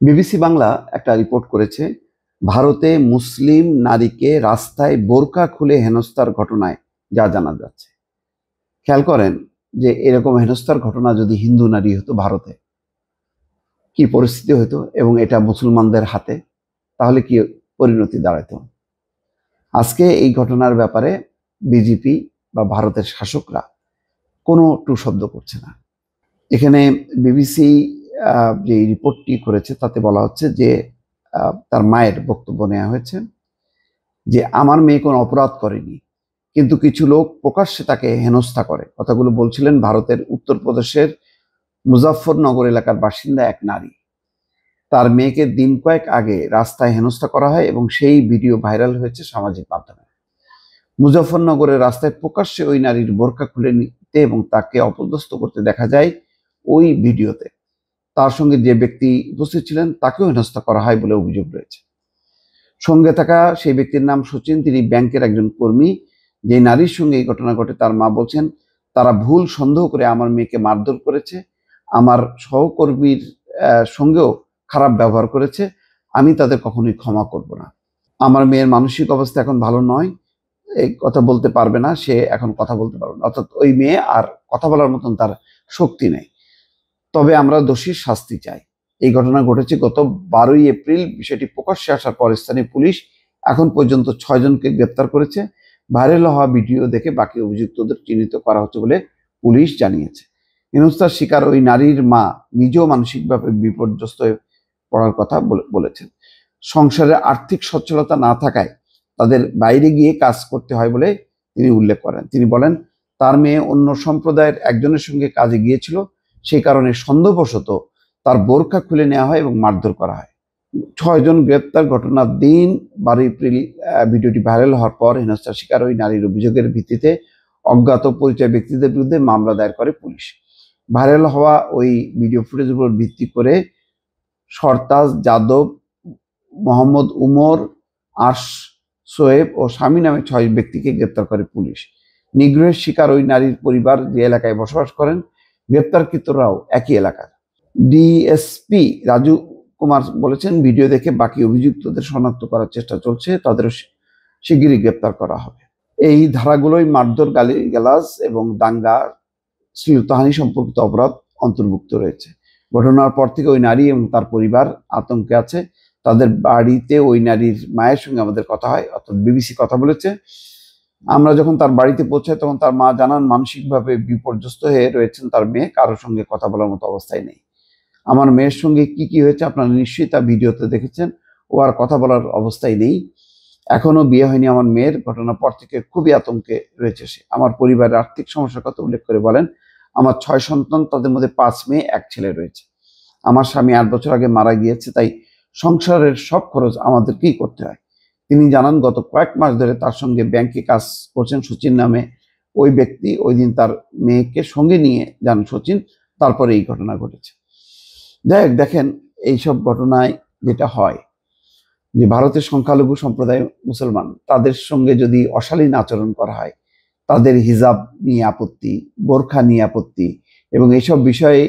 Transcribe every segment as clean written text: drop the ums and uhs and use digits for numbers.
BBC Bangla একটা report করেছে, ভারতে মুসলিম নারীকে রাস্তায় বোরকা খুলে হেনস্থার ঘটনায় যা জানা যাচ্ছে। খেয়াল করেন যে এরকম হেনস্থার ঘটনা যদি হিন্দু নারী হতো ভারতে, কি পরিস্থিতি হতো, এবং এটা মুসলমানদের হাতে, তাহলে কি পরিণতি দাঁড়াতো। আজকে এই ঘটনার ব্যাপারে বিজেপি বা ভারতের শাসকরা কোনো টু শব্দ করছে না। এখানে বিবিসি যে রিপোর্টটি করেছে তাতে বলা হচ্ছে যে তার মায়ের বক্তব্য নেওয়া হয়েছে যে আমার মেয়ে কোনো অপরাধ করেনি, কিন্তু কিছু লোক প্রকাশ্যে তাকে হেনস্থা করে। কথাগুলো বলছিলেন ভারতের উত্তরপ্রদেশের মুজাফফরনগর এলাকার বাসিন্দা এক নারী। তার মেয়েকে দিন কয়েক আগে রাস্তায় হেনস্থা করা হয় এবং সেই ভিডিও ভাইরাল হয়েছে সামাজিক মাধ্যমে। মুজাফফরনগরের রাস্তায় প্রকাশ্যে ওই নারীর বোরকা খুলে নিতে এবং তাকে অপদস্থ করতে দেখা যায় ওই ভিডিওতে। তার সঙ্গে যে ব্যক্তি উপস্থিত ছিলেন তাকেও হেনস্থা করা হয় বলে অভিযোগ রয়েছে। সঙ্গে থাকা সেই ব্যক্তির নাম সচিন, তিনি ব্যাংকের একজন কর্মী। যে নারীর সঙ্গে এই ঘটনা ঘটে তার মা বলছেন, তারা ভুল সন্দেহ করে আমার মেয়েকে মারধর করেছে, আমার সহকর্মীর সঙ্গেও খারাপ ব্যবহার করেছে, আমি তাদের কখনোই ক্ষমা করব না। আমার মেয়ের মানসিক অবস্থা এখন ভালো নয়, এই কথা বলতে পারবে না, সে এখন কথা বলতে পারবে না, অর্থাৎ ওই মেয়ে আর কথা বলার মতন তার শক্তি নেই। তবে আমরা দোষীর শাস্তি চাই। এই ঘটনা ঘটেছে গত 12ই এপ্রিল। বিষয়টি প্রকাশ্যে আসার পর স্থানীয় পুলিশ এখন পর্যন্ত 6 জনকে গ্রেপ্তার করেছে। ভাইরাল হওয়া ভিডিও দেখে বাকি অভিযুক্তদের চিহ্নিত করা হচ্ছে বলে পুলিশ জানিয়েছে। হেনস্থার শিকার ওই নারীর মা নিজেও মানসিকভাবে বিপর্যস্ত হয়ে পড়ার কথা বলেছেন। সংসারে আর্থিক সচ্ছলতা না থাকায় তাদের বাইরে গিয়ে কাজ করতে হয় বলে তিনি উল্লেখ করেন। তিনি বলেন, তার মেয়ে অন্য সম্প্রদায়ের একজনের সঙ্গে কাজে গিয়েছিল, সেই কারণে সন্দেহবশত তার বোরকা খুলে নেওয়া হয় এবং মারধর করা হয়। 6 জন গ্রেপ্তার। ঘটনার দিন 12 এপ্রিল ভিডিওটি ভাইরাল হওয়ার পর হেনস্থার শিকার ওই নারীর অভিযোগের ভিত্তিতে অজ্ঞাত পরিচয় ব্যক্তিদের বিরুদ্ধে মামলা দায়ের করে পুলিশ। ভাইরাল হওয়া ওই ভিডিও ফুটেজের উপর ভিত্তি করে সরতাজ যাদব, মোহাম্মদ উমর, আশ সোয়েব ও স্বামী নামে 6 ব্যক্তিকে গ্রেপ্তার করে পুলিশ। নিগ্রহের শিকার ওই নারীর পরিবার যে এলাকায় বসবাস করেন, গ্রেপ্তারকৃতরাও একই এলাকার। ডিএসপি রাজু কুমার বলেছেন, ভিডিও দেখে বাকি অভিযুক্তদের শনাক্ত করার চেষ্টা চলছে, তাদেরও শিগগিরই গ্রেপ্তার করা হবে। এই ধারাগুলোই মারধর, গালিগালাজ এবং দাঙ্গা, শ্লীলতাহানি সম্পর্কিত অপরাধ অন্তর্ভুক্ত রয়েছে। ঘটনার পর থেকে ওই নারী এবং তার পরিবার আতঙ্কে আছে। তাদের বাড়িতে ওই নারীর মায়ের সঙ্গে আমাদের কথা হয়, অর্থাৎ বিবিসি কথা বলেছে। আমরা যখন তার বাড়িতে পৌঁছাই তখন তার মা জানান, মানসিকভাবে বিপর্যস্ত হয়ে রয়েছেন তার মেয়ে, কারোর সঙ্গে কথা বলার মতো অবস্থায় নেই। আমার মেয়ের সঙ্গে কি কি হয়েছে আপনারা নিশ্চয়ই তা ভিডিওতে দেখেছেন। ও আর কথা বলার অবস্থায় নেই, এখনো বিয়ে হয়নি আমার মেয়ের। ঘটনার পর থেকে খুবই আতঙ্কে রয়েছে সে। আমার পরিবারের আর্থিক সমস্যার কথা উল্লেখ করে বলেন, আমার 6 সন্তান, তাদের মধ্যে 5 মেয়ে 1 ছেলে রয়েছে। আমার স্বামী 8 বছর আগে মারা গিয়েছে, তাই সংসারের সব খরচ আমাদেরকেই করতে হয়। তিনি জানান, গত কয়েক মাস ধরে তার সঙ্গে ব্যাংকে কাজ করছেন সচিন নামে ওই ব্যক্তি। ওই দিন তার মেয়েকে সঙ্গে নিয়ে যান সচিন, তারপরে এই ঘটনা ঘটেছে। যাই হোক, দেখেন এইসব ঘটনায় যেটা হয় যে ভারতের সংখ্যালঘু সম্প্রদায় মুসলমান, তাদের সঙ্গে যদি অশালীন আচরণ করা হয়, তাদের হিজাব নিয়ে আপত্তি, বোরখা নিয়ে আপত্তি, এবং এইসব বিষয়ে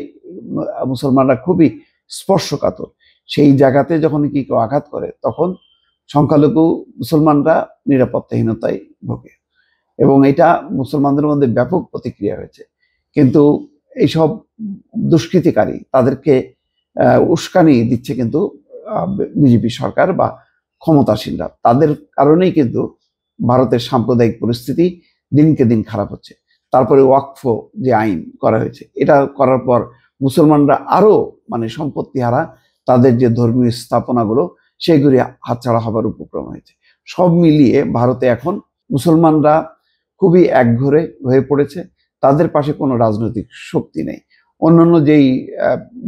মুসলমানরা খুবই স্পর্শকাতর। সেই জায়গাতে যখন কি কেউ আঘাত করে, তখন সংখ্যালঘু মুসলমানরা নিরাপত্তাহীনতায় ভোগে এবং এটা মুসলমানদের মধ্যে ব্যাপক প্রতিক্রিয়া হয়েছে। কিন্তু এইসব দুষ্কৃতিকারী তাদেরকে উস্কানি দিচ্ছে কিন্তু বিজেপি সরকার বা ক্ষমতাসীনরা। তাদের কারণেই কিন্তু ভারতের সাম্প্রদায়িক পরিস্থিতি দিনকে দিন খারাপ হচ্ছে। তারপরে ওয়াকফ যে আইন করা হয়েছে, এটা করার পর মুসলমানরা আরো সম্পত্তি হারা, তাদের যে ধর্মীয় স্থাপনাগুলো সেগুলি হাতছাড়া হবার উপক্রম হয়েছে। সব মিলিয়ে ভারতে এখন মুসলমানরা খুবই একঘরে হয়ে পড়েছে, তাদের পাশে কোনো রাজনৈতিক শক্তি নেই। অন্যান্য যেই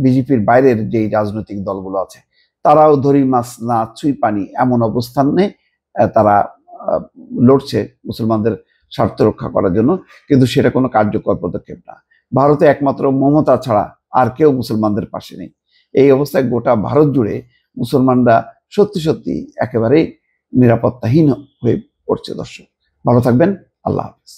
বিজেপির বাইরের যেই রাজনৈতিক দলগুলো আছে, তারাও ধরি মাছ না ছুঁই পানি এমন অবস্থানে তারা লড়ছে মুসলমানদের স্বার্থ রক্ষা করার জন্য, কিন্তু সেটা কোনো কার্যকর পদক্ষেপ না। ভারতে একমাত্র মমতা ছাড়া আর কেউ মুসলমানদের পাশে নেই। এই অবস্থায় গোটা ভারত জুড়ে মুসলমানরা সত্যি সত্যি একেবারেই নিরাপত্তাহীন হয়ে পড়ছে। দর্শক, ভালো থাকবেন। আল্লাহ হাফেজ।